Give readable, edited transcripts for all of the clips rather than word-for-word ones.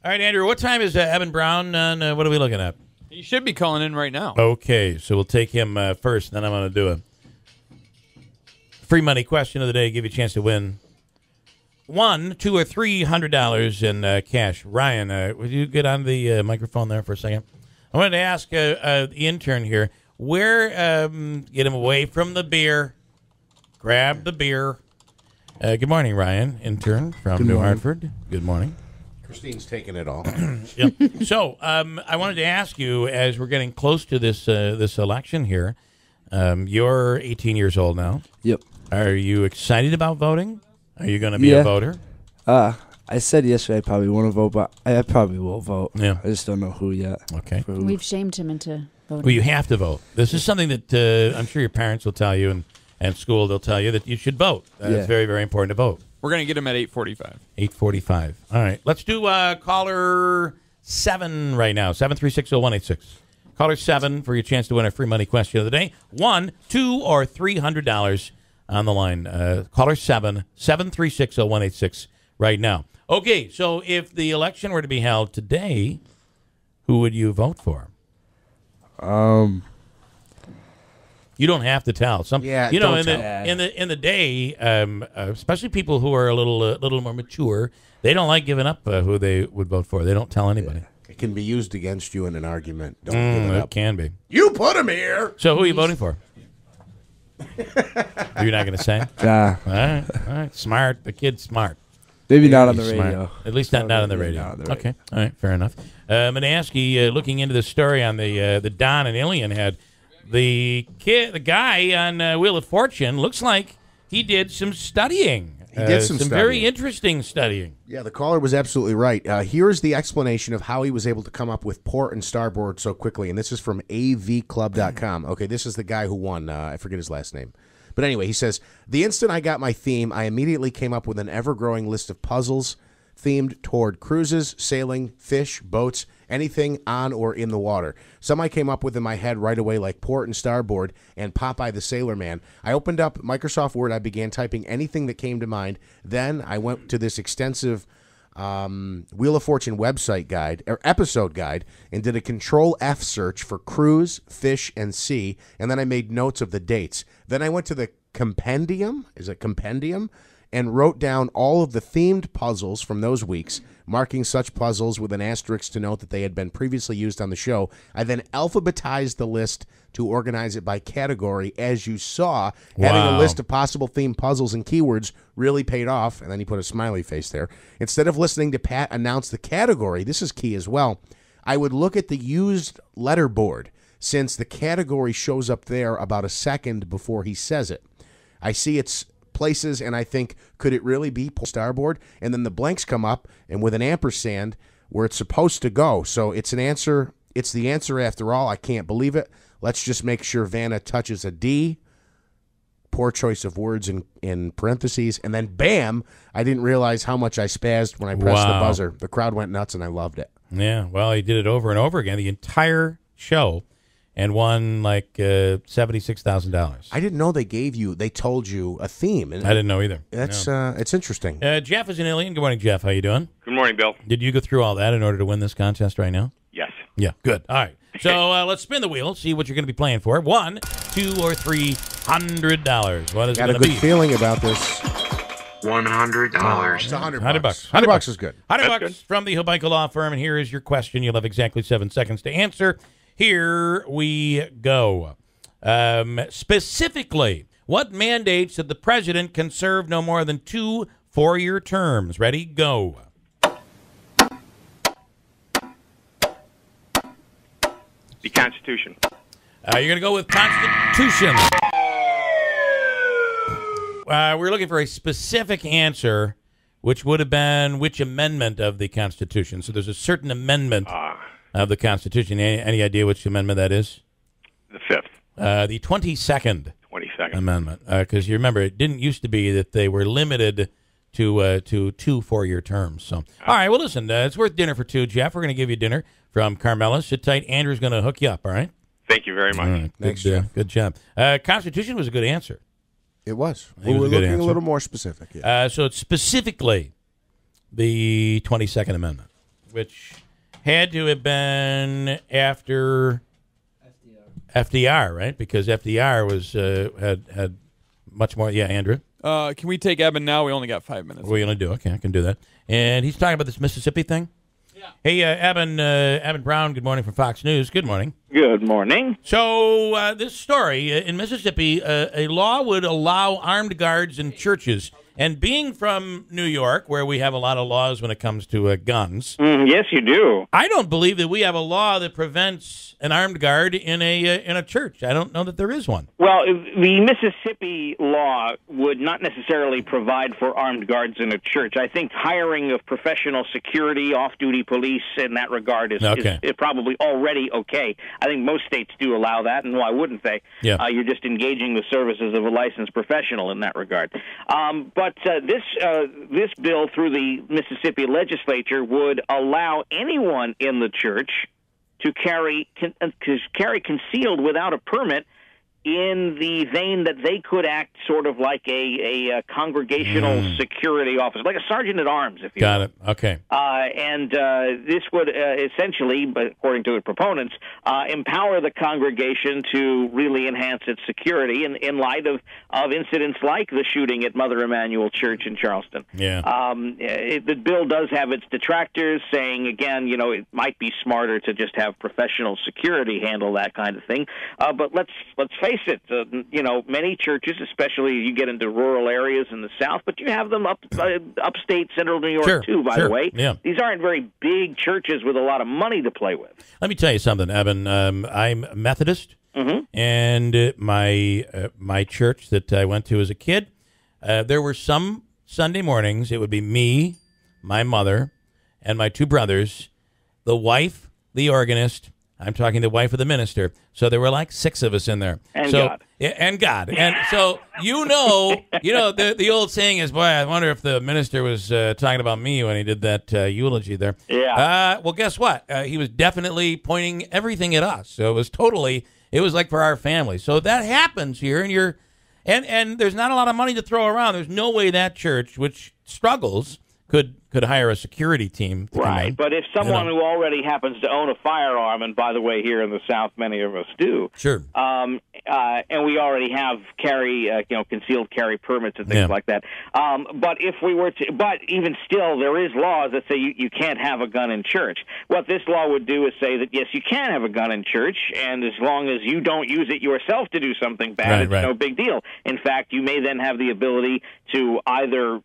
All right, Andrew, what time is Evan Brown, and what are we looking at? He should be calling in right now. Okay, so we'll take him first, and then I'm going to do a free money question of the day, give you a chance to win $100, $200, or $300 in cash. Ryan, would you get on the microphone there for a second? I wanted to ask the intern here, get him away from the beer. Grab the beer. Good morning, Ryan, intern from New Hartford. Good morning. Christine's taking it all. Yep. So I wanted to ask you, as we're getting close to this election here, you're 18 years old now. Yep. Are you excited about voting? Are you going to be a voter? I said yesterday I probably want to vote, but I probably will vote. Yeah. I just don't know who yet. Okay. We've shamed him into voting. Well, you have to vote. This is something that I'm sure your parents will tell you, and school they'll tell you that you should vote. It's very, very important to vote. We're going to get him at 8:45. 8:45. All right. Let's do caller 7 right now, 7360186. Caller 7 for your chance to win a free money question of the day. $1, $2, or $300 on the line. Caller 7, 7360186 right now. Okay, so if the election were to be held today, who would you vote for? You don't have to tell. In the day, especially people who are a little more mature, they don't like giving up who they would vote for. They don't tell anybody. It can be used against you in an argument. Don't give it up. It can be. You put him here. So who are you voting for? You're not going to say? Nah. All right. Smart. The kid's smart. Maybe not on the Smart. radio. At least not on the radio. Okay. All right. Fair enough. I'm going to ask you, looking into the story on the Don and Alien head, the guy on Wheel of Fortune looks like he did some studying. He did some studying. Very interesting studying. Yeah, the caller was absolutely right. Here's the explanation of how he was able to come up with port and starboard so quickly, and this is from avclub.com. Okay, this is the guy who won. I forget his last name. But anyway, he says, the instant I got my theme, I immediately came up with an ever-growing list of puzzles themed toward cruises, sailing, fish, boats, anything on or in the water. Some I came up with in my head right away, like port and starboard and Popeye the Sailor Man. I opened up Microsoft Word. I began typing anything that came to mind. Then I went to this extensive Wheel of Fortune website guide, or episode guide, and did a Control F search for cruise, fish, and sea, and then I made notes of the dates. Then I went to the compendium, and wrote down all of the themed puzzles from those weeks, marking such puzzles with an asterisk to note that they had been previously used on the show. I then alphabetized the list to organize it by category. As you saw, having a list of possible themed puzzles and keywords really paid off, and then he put a smiley face there. Instead of listening to Pat announce the category, this is key as well, I would look at the used letterboard, since the category shows up there about a second before he says it. I see its places, and I think, could it really be starboard? And then the blanks come up, and with an ampersand where it's supposed to go. So it's an answer. It's the answer after all. I can't believe it. Let's just make sure Vanna touches a D. Poor choice of words in parentheses. And then, bam, I didn't realize how much I spazzed when I pressed the buzzer. The crowd went nuts, and I loved it. Yeah, well, he did it over and over again, the entire show, and won like $76,000. I didn't know they told you a theme. And I didn't know either. That's it's interesting. Jeff is an alien. Good morning, Jeff. How you doing? Good morning, Bill. Did you go through all that in order to win this contest right now? Yes. Yeah, good. All right. So let's spin the wheel, see what you're going to be playing for. $1, $2, or $300. What is it going to be? Got a good feeling about this. $100. It's $100. $100 is good. $100 from the Hobica Law Firm, and here is your question. You'll have exactly 7 seconds to answer. Here we go. Specifically, what mandates that the president can serve no more than 2 4-year terms? Ready? Go. The Constitution. You're going to go with Constitution. We're looking for a specific answer, which would have been which amendment of the Constitution. So there's a certain amendment of the Constitution. Any idea which amendment that is? The 5th. The 22nd. 22nd. Amendment. Because you remember, it didn't used to be that they were limited to 2 4-year terms. So, all right, well, listen, it's worth dinner for 2, Jeff. We're going to give you dinner from Carmela. Sit tight. Andrew's going to hook you up, all right? Thank you very much. All right. Thanks, Jeff. Good job. Constitution was a good answer. It was. It was We're a good looking answer. a little more specific. Yeah. So it's specifically the 22nd Amendment. which had to have been after FDR, right? Because FDR was had much more. Yeah, Andrew. Can we take Eben now? We only got 5 minutes. What are you going to do? Okay, I can do that. And he's talking about this Mississippi thing. Yeah. Hey, Eben Brown. Good morning from Fox News. Good morning. Good morning. So this story in Mississippi, a law would allow armed guards in churches. And being from New York, where we have a lot of laws when it comes to guns, Yes, you do. I don't believe that we have a law that prevents an armed guard in a church. I don't know that there is one. Well, the Mississippi law would not necessarily provide for armed guards in a church. I think hiring of professional security, off-duty police in that regard is probably already okay. I think most states do allow that, and why wouldn't they? Yeah. You're just engaging the services of a licensed professional in that regard. But this bill through the Mississippi legislature would allow anyone in the church to carry concealed without a permit in the vein that they could act sort of like a congregational security officer, like a sergeant at arms, if you will. Got it. Okay. And this would essentially, according to the proponents, empower the congregation to really enhance its security in light of incidents like the shooting at Mother Emanuel Church in Charleston. Yeah. The bill does have its detractors saying, again, it might be smarter to just have professional security handle that kind of thing. But let's face it, many churches, especially you get into rural areas in the South, but you have them upstate central New York too, by the way. Yeah. These aren't very big churches with a lot of money to play with. Let me tell you something, Evan. I'm Methodist, and my church that I went to as a kid, there were some Sunday mornings, it would be me, my mother, and my two brothers, the wife, the organist. I'm talking the wife of the minister. So there were like 6 of us in there. And God. Yeah, and God. And so, the old saying is, boy, I wonder if the minister was talking about me when he did that eulogy there. Yeah. Well, guess what? He was definitely pointing everything at us. So it was like for our family. So that happens here, and there's not a lot of money to throw around. There's no way that church, which struggles, could hire a security team to come in. But if someone who already happens to own a firearm, and by the way, here in the South, many of us do. Sure. And we already have concealed carry permits and things like that. But if we were to, but even still, there is laws that say you can't have a gun in church. What this law would do is say that yes, you can have a gun in church, and as long as you don't use it yourself to do something bad, it's no big deal. In fact, you may then have the ability to either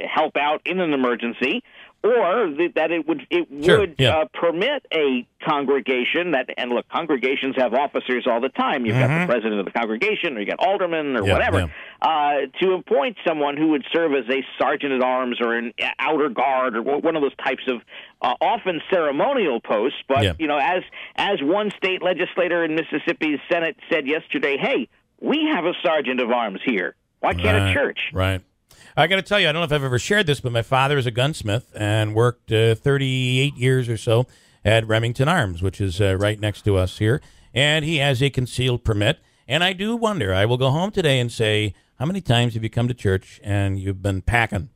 help out in an emergency, or that it would permit a congregation and look, congregations have officers all the time. You've got the president of the congregation, or you got aldermen, or whatever, to appoint someone who would serve as a sergeant at arms or an outer guard or one of those types of often ceremonial posts. But as one state legislator in Mississippi's Senate said yesterday, hey, we have a sergeant of arms here. Why can't a church? Right. I got to tell you, I don't know if I've ever shared this, but my father is a gunsmith and worked 38 years or so at Remington Arms, which is right next to us here. And he has a concealed permit. And I do wonder, I will go home today and say, how many times have you come to church and you've been packing?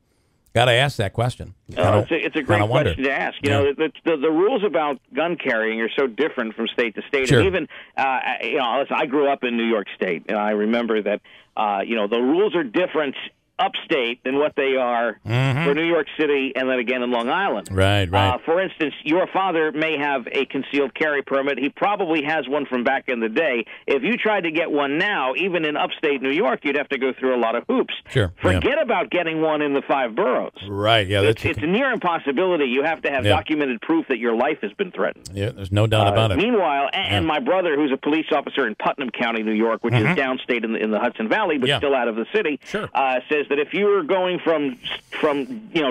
Got to ask that question. It's a great question to ask. The rules about gun carrying are so different from state to state. Sure. And even, listen, I grew up in New York State, and I remember that, the rules are different upstate than what they are for New York City and then again in Long Island. Right. For instance, your father may have a concealed carry permit. He probably has one from back in the day. If you tried to get one now, even in upstate New York, you'd have to go through a lot of hoops. Sure. Forget about getting one in the 5 boroughs. Right, yeah. It's a near impossibility. You have to have documented proof that your life has been threatened. Yeah, there's no doubt about it. Meanwhile, and my brother, who's a police officer in Putnam County, New York, which is downstate in the Hudson Valley, but still out of the city, says that if you're going from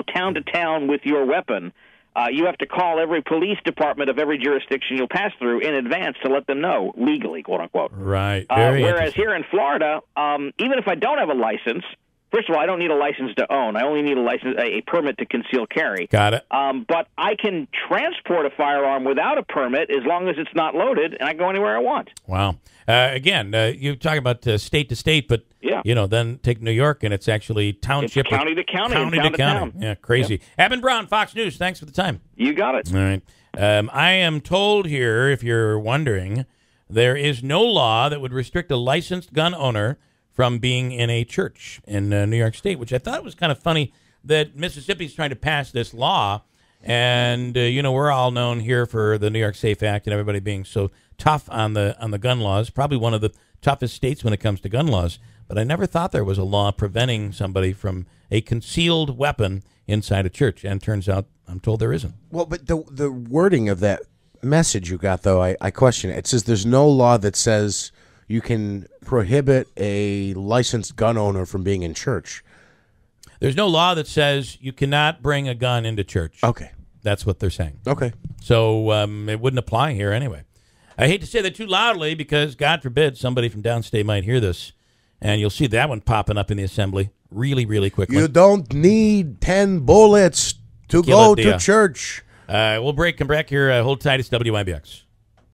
town to town with your weapon, you have to call every police department of every jurisdiction you'll pass through in advance to let them know, legally, quote unquote. Right. Whereas here in Florida, even if I don't have a license, First of all, I don't need a license to own. I only need a permit to conceal carry. Got it. But I can transport a firearm without a permit as long as it's not loaded, and I go anywhere I want. Wow. Again, you talk about state to state, but Yeah. then take New York, and it's actually township. It's county to county, County and to town county. to town. Yeah, crazy. Eben Brown, Fox News. Thanks for the time. You got it. All right. I am told here, if you're wondering, there is no law that would restrict a licensed gun owner from being in a church in New York State, which I thought was kind of funny that Mississippi's trying to pass this law. And, we're all known here for the New York SAFE Act and everybody being so tough on the gun laws, probably one of the toughest states when it comes to gun laws. But I never thought there was a law preventing somebody from a concealed weapon inside a church. And turns out, I'm told there isn't. Well, but the wording of that message you got, though, I question it. It says there's no law that says you can prohibit a licensed gun owner from being in church. There's no law that says you cannot bring a gun into church. Okay. That's what they're saying. Okay. So it wouldn't apply here anyway. I hate to say that too loudly because, God forbid, somebody from downstate might hear this, and you'll see that one popping up in the assembly really, really quickly. You don't need 10 bullets to Kill go it, to church. We'll come back here. Hold tight. It's WIBX.